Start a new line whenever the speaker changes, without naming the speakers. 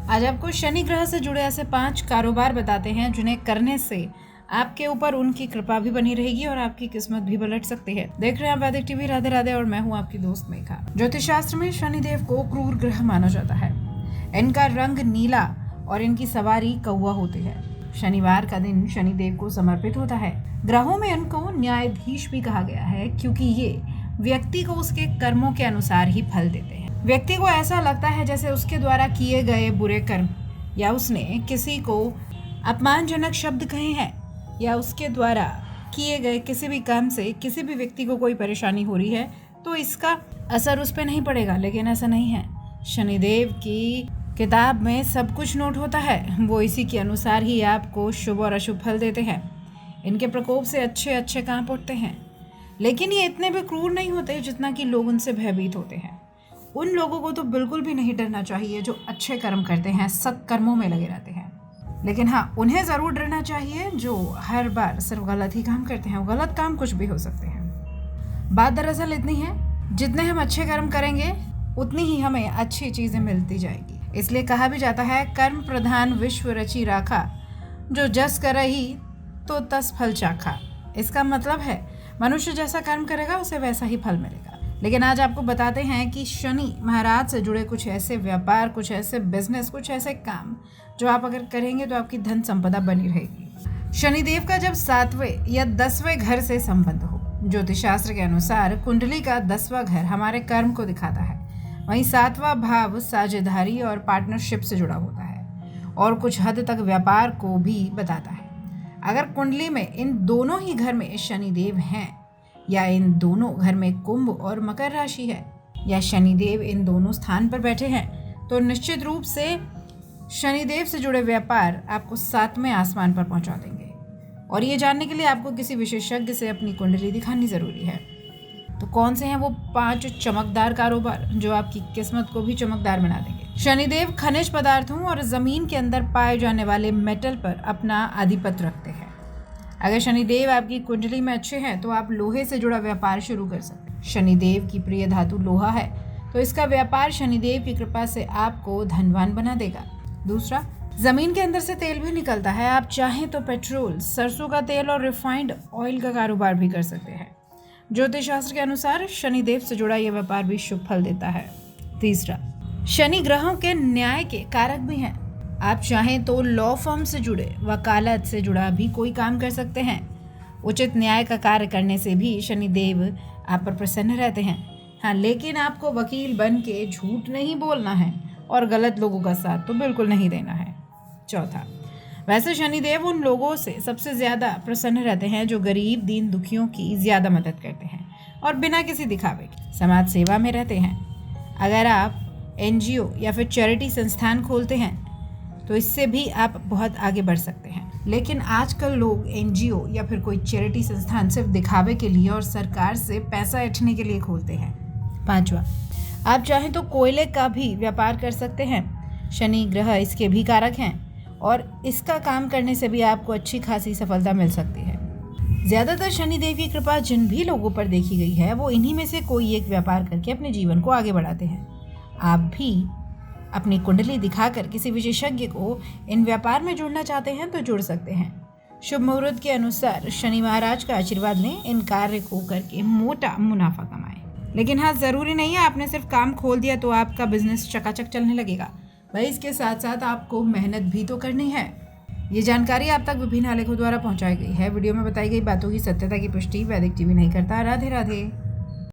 आज आपको शनि ग्रह से जुड़े ऐसे 5 कारोबार बताते हैं जिन्हें करने से आपके ऊपर उनकी कृपा भी बनी रहेगी और आपकी किस्मत भी पलट सकती है। देख रहे हैं आप वैदिक टीवी। राधे राधे। और मैं हूं आपकी दोस्त मेघा। ज्योतिष शास्त्र में शनिदेव को क्रूर ग्रह माना जाता है। इनका रंग नीला और इनकी सवारी कौवा होती है। शनिवार का दिन शनिदेव को समर्पित होता है। ग्रहों में इनको न्यायाधीश भी कहा गया है क्योंकि ये व्यक्ति को उसके कर्मों के अनुसार ही फल देते हैं। व्यक्ति को ऐसा लगता है जैसे उसके द्वारा किए गए बुरे कर्म या उसने किसी को अपमानजनक शब्द कहे हैं या उसके द्वारा किए गए किसी भी काम से किसी भी व्यक्ति को कोई परेशानी हो रही है तो इसका असर उस पर नहीं पड़ेगा, लेकिन ऐसा नहीं है। शनिदेव की किताब में सब कुछ नोट होता है, वो इसी के अनुसार ही आपको शुभ और अशुभ फल देते हैं। इनके प्रकोप से अच्छे कांप उठते हैं, लेकिन ये इतने भी क्रूर नहीं होते जितना कि लोग उनसे भयभीत होते हैं। उन लोगों को तो बिल्कुल भी नहीं डरना चाहिए जो अच्छे कर्म करते हैं, सत्कर्मों में लगे रहते हैं। लेकिन हाँ, उन्हें ज़रूर डरना चाहिए जो हर बार सिर्फ गलत ही काम करते हैं। गलत काम कुछ भी हो सकते हैं। बात दरअसल इतनी है, जितने हम अच्छे कर्म करेंगे उतनी ही हमें अच्छी चीज़ें मिलती जाएगी। इसलिए कहा भी जाता है, कर्म प्रधान विश्व रची राखा, जो जस करही तो तस फल चाखा। इसका मतलब है मनुष्य जैसा कर्म करेगा उसे वैसा ही फल मिलेगा। लेकिन आज आपको बताते हैं कि शनि महाराज से जुड़े कुछ ऐसे व्यापार, कुछ ऐसे बिजनेस, कुछ ऐसे काम जो आप अगर करेंगे तो आपकी धन संपदा बनी रहेगी। शनिदेव का जब 7वें या 10वें घर से संबंध हो, ज्योतिष शास्त्र के अनुसार कुंडली का 10वां घर हमारे कर्म को दिखाता है, वहीं 7वां भाव साझेदारी और पार्टनरशिप से जुड़ा होता है और कुछ हद तक व्यापार को भी बताता है। अगर कुंडली में इन दोनों ही घर में शनिदेव हैं या इन दोनों घर में कुंभ और मकर राशि है या शनिदेव इन दोनों स्थान पर बैठे हैं तो निश्चित रूप से शनिदेव से जुड़े व्यापार आपको 7वें आसमान पर पहुंचा देंगे। और ये जानने के लिए आपको किसी विशेषज्ञ से अपनी कुंडली दिखानी ज़रूरी है। तो कौन से हैं वो 5 चमकदार कारोबार जो आपकी किस्मत को भी चमकदार बना देंगे। शनिदेव खनिज पदार्थों और ज़मीन के अंदर पाए जाने वाले मेटल पर अपना आधिपत्य रखते हैं। अगर शनिदेव आपकी कुंडली में अच्छे हैं तो आप लोहे से जुड़ा व्यापार शुरू कर सकते हैं। शनिदेव की प्रिय धातु लोहा है तो इसका व्यापार शनिदेव की कृपा से आपको धनवान बना देगा। दूसरा, जमीन के अंदर से तेल भी निकलता है। आप चाहें तो पेट्रोल, सरसों का तेल और रिफाइंड ऑयल का कारोबार भी कर सकते हैं। ज्योतिष शास्त्र के अनुसार शनिदेव से जुड़ा यह व्यापार भी शुभ फल देता है। तीसरा, शनि ग्रहों के न्याय के कारक भी हैं। आप चाहें तो लॉ फर्म से जुड़े, वकालत से जुड़ा भी कोई काम कर सकते हैं। उचित न्याय का कार्य करने से भी शनिदेव आप पर प्रसन्न रहते हैं। हाँ, लेकिन आपको वकील बन के झूठ नहीं बोलना है और गलत लोगों का साथ तो बिल्कुल नहीं देना है। चौथा, वैसे शनिदेव उन लोगों से सबसे ज़्यादा प्रसन्न रहते हैं जो गरीब दीन दुखियों की ज़्यादा मदद करते हैं और बिना किसी दिखावे के समाज सेवा में रहते हैं। अगर आप NGO या फिर चैरिटी संस्थान खोलते हैं तो इससे भी आप बहुत आगे बढ़ सकते हैं। लेकिन आजकल लोग NGO या फिर कोई चैरिटी संस्थान सिर्फ दिखावे के लिए और सरकार से पैसा ऐंठने के लिए खोलते हैं। पांचवा, आप चाहें तो कोयले का भी व्यापार कर सकते हैं। शनि ग्रह इसके भी कारक हैं और इसका काम करने से भी आपको अच्छी खासी सफलता मिल सकती है। ज़्यादातर शनिदेव की कृपा जिन भी लोगों पर देखी गई है वो इन्हीं में से कोई एक व्यापार करके अपने जीवन को आगे बढ़ाते हैं। आप भी अपनी कुंडली दिखाकर किसी विशेषज्ञ को इन व्यापार में जुड़ना चाहते हैं तो जुड़ सकते हैं। शुभ मुहूर्त के अनुसार शनि महाराज का आशीर्वाद लें, इन कार्य को करके मोटा मुनाफा कमाएं। लेकिन हाँ, ज़रूरी नहीं है आपने सिर्फ काम खोल दिया तो आपका बिजनेस चकाचक चलने लगेगा। भाई, इसके साथ साथ आपको मेहनत भी तो करनी है। ये जानकारी आप तक विभिन्न आलेखों द्वारा पहुंचाई गई है। वीडियो में बताई गई बातों की सत्यता की पुष्टि वैदिक टीवी नहीं करता। राधे राधे।